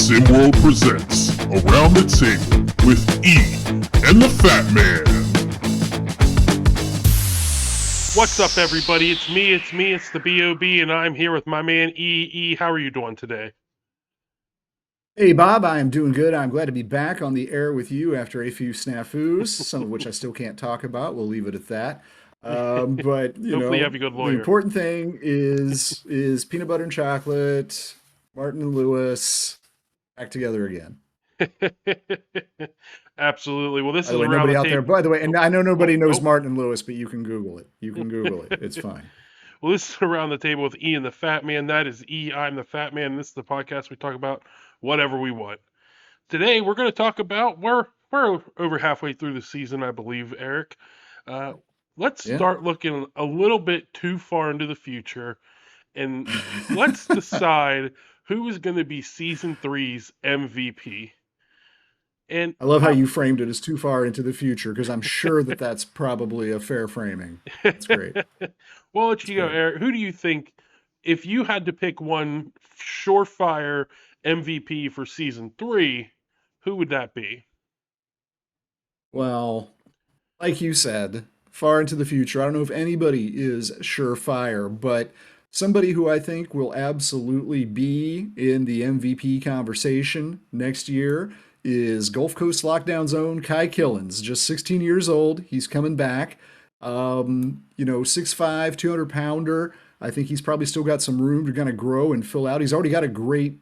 SimWorld presents Around the Table with E and the Fat Man. What's up, everybody? It's me, it's the B.O.B., and I'm here with my man E. E, how are you doing today? Hey Bob, I am doing good. I'm glad to be back on the air with you after a few snafus, some of which I still can't talk about. We'll leave it at that. But Hopefully you have a good the lawyer. important thing is peanut butter and chocolate, Martin and Lewis back together again. Absolutely. Well, this By is the way, Around nobody the out there. Table. By the way, and I know Oh, nobody knows oh. Martin and Lewis, but you can Google it. You can Google it. It's fine. Well, this is Around the Table with E and the Fat Man. That is E, I'm the Fat Man. This is the podcast we talk about whatever we want. Today, we're going to talk about, we're over halfway through the season, I believe, Eric. Uh, let's Yeah. start looking a little bit too far into the future, and let's decide who is going to be Season 3's MVP. And I love how you framed it as too far into the future because I'm sure that that's probably a fair framing. That's great. Well, let That's you go, great. Eric. Who do you think, if you had to pick one surefire MVP for Season 3, who would that be? Well, like you said, far into the future. I don't know if anybody is surefire, but somebody who I think will absolutely be in the MVP conversation next year is Gulf Coast Lockdown Zone Kai Killens, just 16 years old. He's coming back. 6'5", 200-pounder. I think he's probably still got some room to kind of grow and fill out. He's already got a great,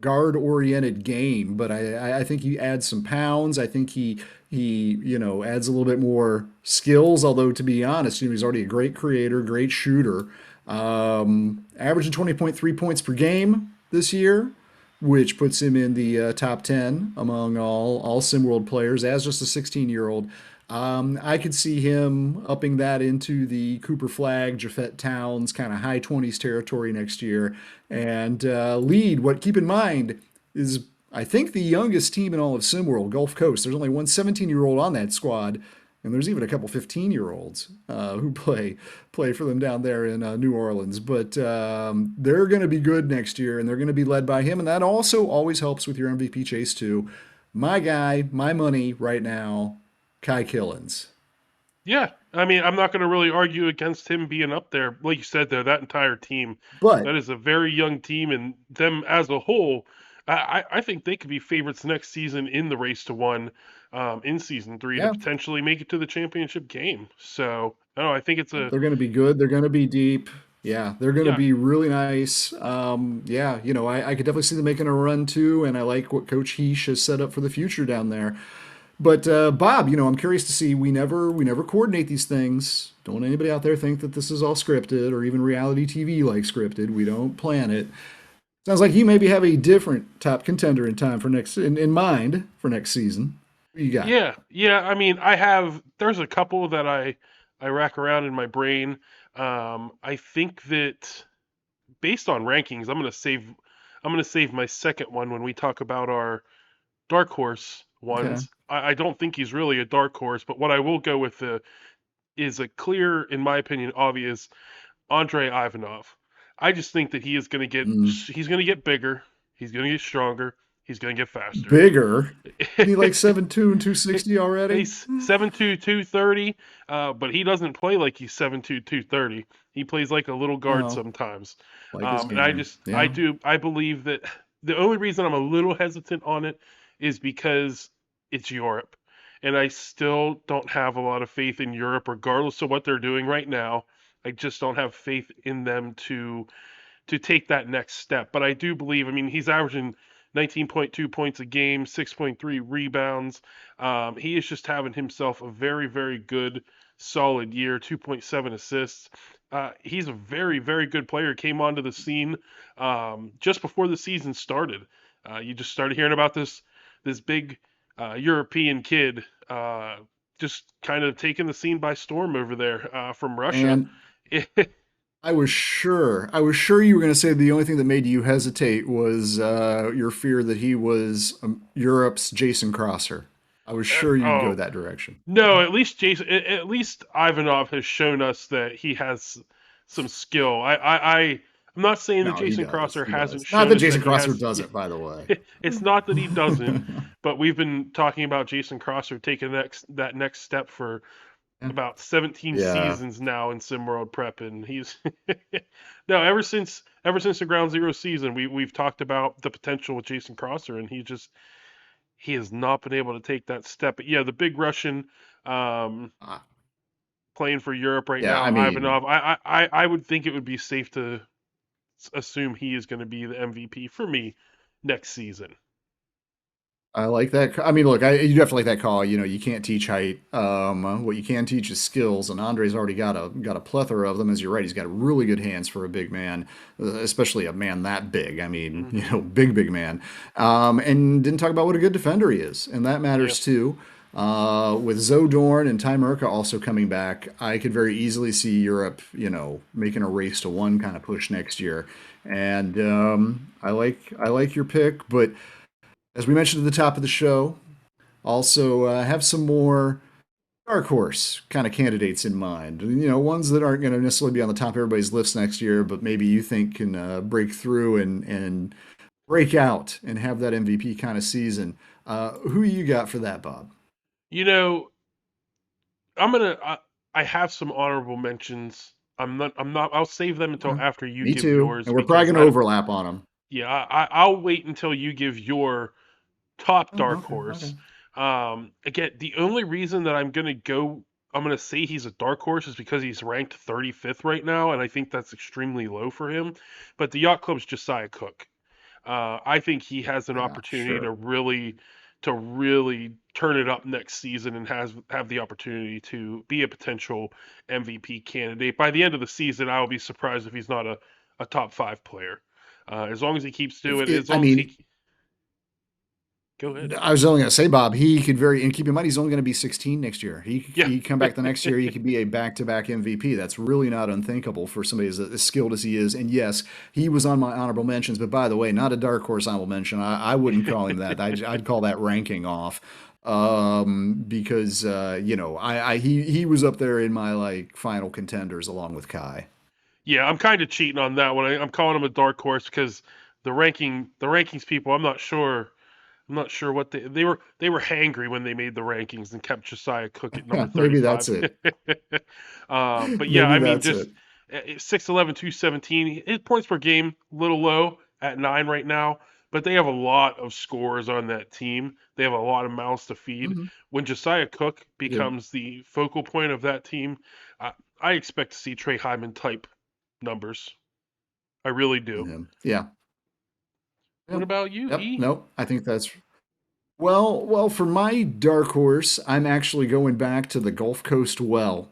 guard-oriented game, but I think he adds some pounds. I think he adds a little bit more skills. Although to be honest, he's already a great creator, great shooter. Averaging 20.3 points per game this year, which puts him in the top 10 among all SimWorld players as just a 16-year-old. I could see him upping that into the Cooper Flag, Jaffet Towns kind of high 20s territory next year and lead. What keep in mind is I think the youngest team in all of SimWorld, Gulf Coast. There's only one 17-year-old on that squad, and there's even a couple 15-year-olds who play for them down there in New Orleans. But they're going to be good next year, and they're going to be led by him, and that also always helps with your MVP chase too. My guy, my money right now, Kai Killens. Yeah, I mean, I'm not going to really argue against him being up there. Like you said, there, that entire team, But that is a very young team, and them as a whole, I think they could be favorites next season in the race to one in Season 3 to yeah, potentially make it to the championship game. So, I don't know, I think it's a, they're going to be good. They're going to be deep. Yeah, they're going to yeah, be really nice. Yeah, I could definitely see them making a run too, and I like what Coach Heesh has set up for the future down there. But Bob, I'm curious to see. We never coordinate these things. Don't want anybody out there think that this is all scripted or even reality TV like scripted. We don't plan it. Sounds like you maybe have a different top contender in time for in mind for next season. Who you got? yeah. I mean, there's a couple that I rack around in my brain. I think that based on rankings, I'm gonna save my second one when we talk about our dark horse Okay. ones. I don't think he's really a dark horse, but what I will go with is a clear, in my opinion, obvious Andrei Ivanov. I just think that Mm. he's gonna get bigger, he's gonna get stronger, he's gonna get faster. Bigger? Isn't he like 7'2" and 260 already? He's 7'2", 230, but he doesn't play like he's 7'2", 230. He plays like a little guard Well, sometimes. like his And game. I believe that the only reason I'm a little hesitant on it is because it's Europe. And I still don't have a lot of faith in Europe, regardless of what they're doing right now. I just don't have faith in them to take that next step. But I do believe, I mean, he's averaging 19.2 points a game, 6.3 rebounds. He is just having himself a very, very good, solid year, 2.7 assists. He's a very, very good player. Came onto the scene just before the season started. You just started hearing about this big European kid just kind of taking the scene by storm over there from Russia. And I was sure you were going to say the only thing that made you hesitate was your fear that he was Europe's Jason Crosser. I was sure you'd go oh, that direction. no, at least Ivanov has shown us that he has some skill. I I'm not saying that No, he Jason does. Crosser He hasn't does. Not shown that us Jason that he Crosser has. doesn't, by the way. It's not that he doesn't, but we've been talking about Jason Crosser taking that next step for about 17 Yeah. seasons now in SimWorld Prep, and he's no ever since the Ground Zero season, we've talked about the potential with Jason Crosser, and he has not been able to take that step. But yeah, the big Russian um, Uh, playing for Europe right yeah, now, I mean, Ivanov. I would think it would be safe to assume he is going to be the MVP for me next season. I like that. I mean, look, you definitely like that call. You know, you can't teach height. What you can teach is skills, and Andre's already got a plethora of them. As you're right, he's got really good hands for a big man, especially a man that big. I mean, Hmm. big man. And didn't talk about what a good defender he is, and that Yeah, matters too. With Zodorn and Timurka also coming back, I could very easily see Europe, making a race to one kind of push next year. And I like your pick, but as we mentioned at the top of the show, also have some more dark horse kind of candidates in mind. Ones that aren't going to necessarily be on the top of everybody's list next year, but maybe you think can break through and break out and have that MVP kind of season. Who you got for that, Bob? you know, I'm gonna. I have some honorable mentions. I'm not. I'll save them until Okay. after you Me give too. yours And we're probably because going to I. overlap on them. Yeah, I'll wait until you give your top Oh, dark okay. Okay. horse. Again, the only reason that I'm gonna say he's a dark horse is because he's ranked 35th right now, and I think that's extremely low for him. But the yacht club's Josiah Cook. I think he has an Yeah, opportunity sure. to really turn it up next season and have the opportunity to be a potential MVP candidate. By the end of the season, I will be surprised if he's not a top five player. As long as he keeps doing, as I long as mean, he go ahead. I was only going to say, Bob, he could and keep in mind, he's only going to be 16 next year. Yeah. He come back the next year, he could be a back-to-back MVP. That's really not unthinkable for somebody as skilled as he is. And yes, he was on my honorable mentions, but by the way, not a dark horse honorable mention. I wouldn't call him that. I'd call that ranking off. Because he was up there in my like final contenders along with Kai. Yeah, I'm kind of cheating on that one. I'm calling him a dark horse because the rankings people, I'm not sure what they were hangry when they made the rankings and kept Josiah Cook at number Maybe that's 35. it. But yeah, Maybe I mean that's just it. 6'11", 217. His points per game a little low at 9 right now, but they have a lot of scorers on that team. They have a lot of mouths to feed. Hmm. When Josiah Cook They do. becomes the focal point of that team, I expect to see Trey Hyman type numbers. I really On do. him. Yeah. What Yep. about you, Yep. E? Nope. I think that's for my dark horse, I'm actually going back to the Gulf Coast well,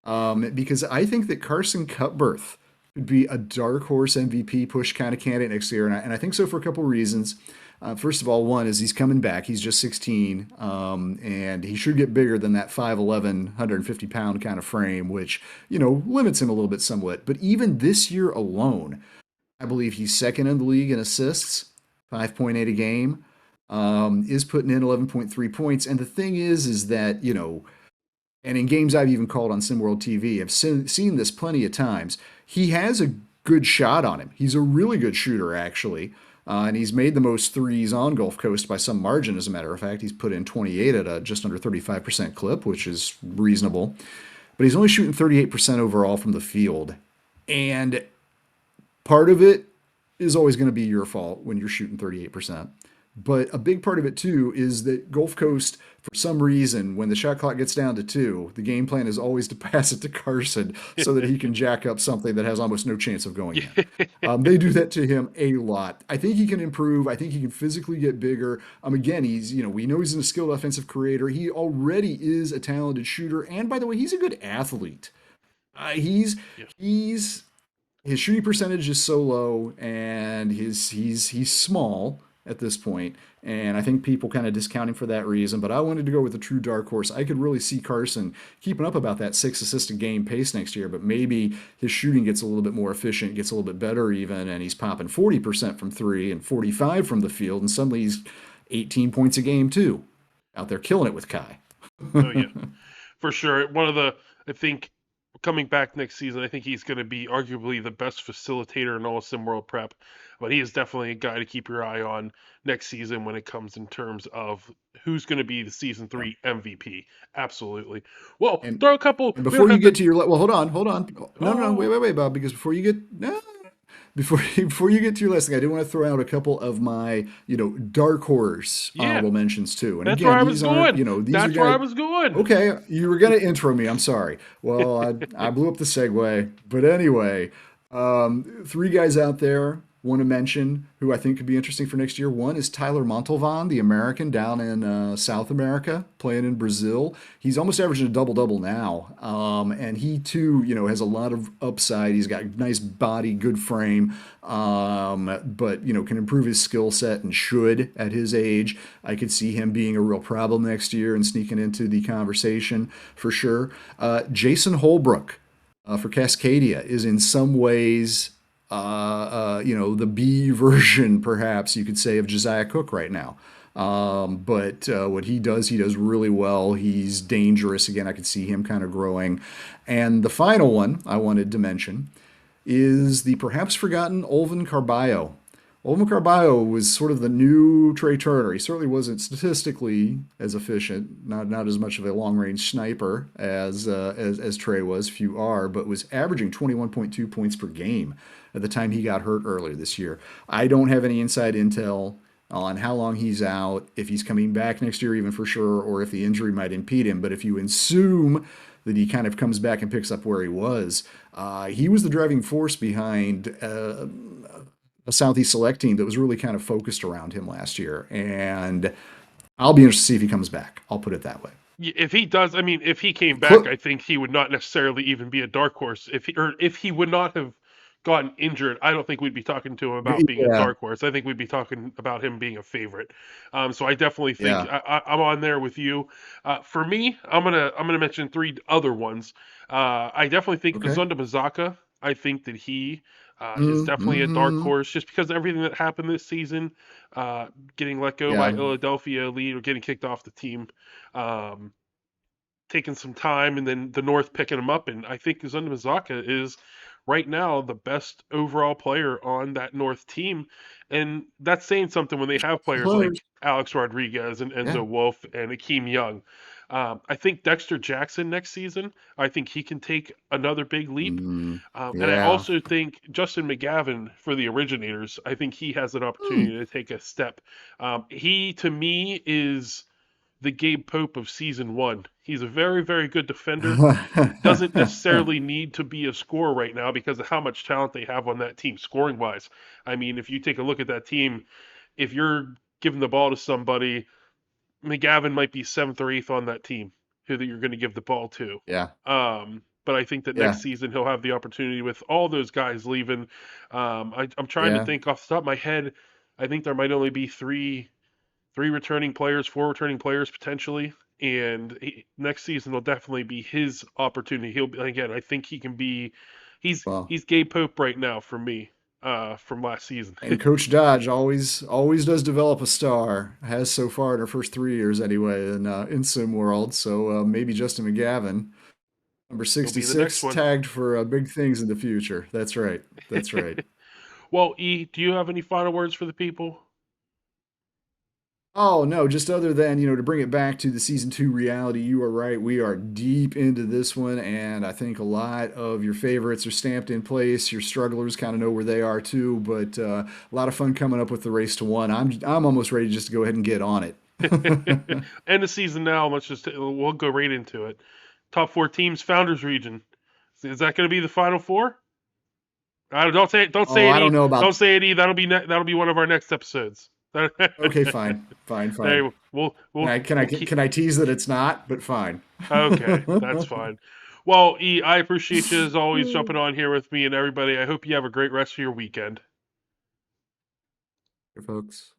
because I think that Carson Cutbirth could be a dark horse MVP push kind of candidate next year, and I think so for a couple of reasons. First of all, one is he's coming back. He's just 16, and he should get bigger than that 5'11", 150-pound kind of frame, which limits him a little bit somewhat. But even this year alone, I believe he's second in the league in assists, 5.8 a game, is putting in 11.3 points. And the thing is that, and in games I've even called on SimWorld TV, I've seen this plenty of times. He has a good shot on him. He's a really good shooter, actually. And he's made the most threes on Gulf Coast by some margin, as a matter of fact. He's put in 28 at a just under 35% clip, which is reasonable. But he's only shooting 38% overall from the field. And part of it is always going to be your fault when you're shooting 38%. But a big part of it too is that Gulf Coast, for some reason, when the shot clock gets down to two, the game plan is always to pass it to Carson so that he can jack up something that has almost no chance of going in. They do that to him a lot. I think he can improve. I think he can physically get bigger. Again, we know he's a skilled offensive creator. He already is a talented shooter, and by the way, he's a good athlete. Uh, he's Yes. he's his shooting percentage is so low, and he's small at this point, and I think people kind of discount him for that reason. But I wanted to go with a true dark horse. I could really see Carson keeping up about that 6 assist a game pace next year, but maybe his shooting gets a little bit more efficient, gets a little bit better even, and he's popping 40% from three and 45 from the field, and suddenly he's 18 points a game too, out there killing it with Kai. Oh yeah, for sure. I think coming back next season, I think he's going to be arguably the best facilitator in all of SimWorld Prep. But he is definitely a guy to keep your eye on next season when it comes in terms of who's going to be the season Yeah. 3 MVP. Absolutely. Well, And throw a couple. and We don't before you have get to. to your well, hold on, hold on. No, no, no, Oh, wait, Bob, because before you get no, before you get to your list, I do want to throw out a couple of my dark horse yeah. honorable mentions too. And That's where again, I was these aren't going. these are That's where I guys. was going. Okay, you were gonna intro me. I'm sorry. Well, I blew up the segue, but anyway, three guys out there want to mention who I think could be interesting for next year. One is Tyler Montalvan, the American down in South America, playing in Brazil. He's almost averaging a double double now, and he too, has a lot of upside. He's got nice body, good frame, but can improve his skill set and should at his age. I could see him being a real problem next year and sneaking into the conversation for sure. Jason Holbrook for Cascadia is in some ways, the B version, perhaps you could say, of Josiah Cook right now. But what he does really well. He's dangerous. Again, I could see him kind of growing. And the final one I wanted to mention is the perhaps forgotten Olven Carballo. Olven Carballo was sort of the new Trey Turner. He certainly wasn't statistically as efficient, not as much of a long range sniper as Trey was. Few are, but was averaging 21.2 points per game at the time he got hurt earlier this year. I don't have any inside intel on how long he's out, if he's coming back next year, even for sure, or if the injury might impede him. But if you assume that he kind of comes back and picks up where he was the driving force behind a Southeast Select team that was really kind of focused around him last year. And I'll be interested to see if he comes back. I'll put it that way. If he does, I mean, if he came back, Cl- I think he would not necessarily even be a dark horse. If he would not have gotten injured, I don't think we'd be talking to him about being a Yeah, dark horse. I think we'd be talking about him being a favorite. So I definitely think yeah. I'm on there with you. For me, I'm gonna mention three other ones. I definitely think Okay. Uzunda Mazaka. I think that he is definitely a dark Mm-hmm. horse just because of everything that happened this season, getting let go by Yeah. Philadelphia Elite or getting kicked off the team. Um, Taking some time and then the North picking him up. And I think Uzunda Mazaka is right now the best overall player on that North team. And that's saying something when they have players Players. like Alex Rodriguez and Yeah. Enzo Wolf and Akeem Young. I think Dexter Jackson next season, I think he can take another big leap. Mm, And I yeah. also think Justin McGavin for the Originators, I think he has an Hmm. opportunity to take a step. He, to me, is the Gabe Pope of season one. He's a very, very good defender. Doesn't necessarily need to be a scorer right now because of how much talent they have on that team scoring wise. I mean, if you take a look at that team, if you're giving the ball to somebody, McGavin might be seventh or eighth on that team who that you're going to give the ball to. Yeah. But I think that Yeah. next season he'll have the opportunity with all those guys leaving. I'm trying to Yeah. think off the top of my head. I think there might only be four returning players potentially. And next season will definitely be his opportunity. He'll be, again. I think he can be. Well, He's Gabe Pope right now for me. From last season. and Coach Dodge always does develop a star. Has so far in her first 3 years anyway in SimWorld. So maybe Justin McGavin, number He'll be the next 66, one. tagged for big things in the future. That's right. That's right. Well, E, do you have any final words for the people? Oh no, just other than, to bring it back to the season two reality, you are right. We are deep into this one, and I think a lot of your favorites are stamped in place. Your strugglers kind of know where they are too, but a lot of fun coming up with the race to one. I'm almost ready just to go ahead and get on it. End of season now. We'll go right into it. Top four teams, Founders Region. Is that going to be the final four? Don't say it. Don't Oh, say it. I don't E. know Don't about. say it. E. That'll be one of our next episodes. Okay, fine, fine, There, fine. we'll keep. Can I tease that it's not? But fine. Okay, that's fine. Well, E, I appreciate you as always jumping on here with me and everybody. I hope you have a great rest of your weekend. Folks.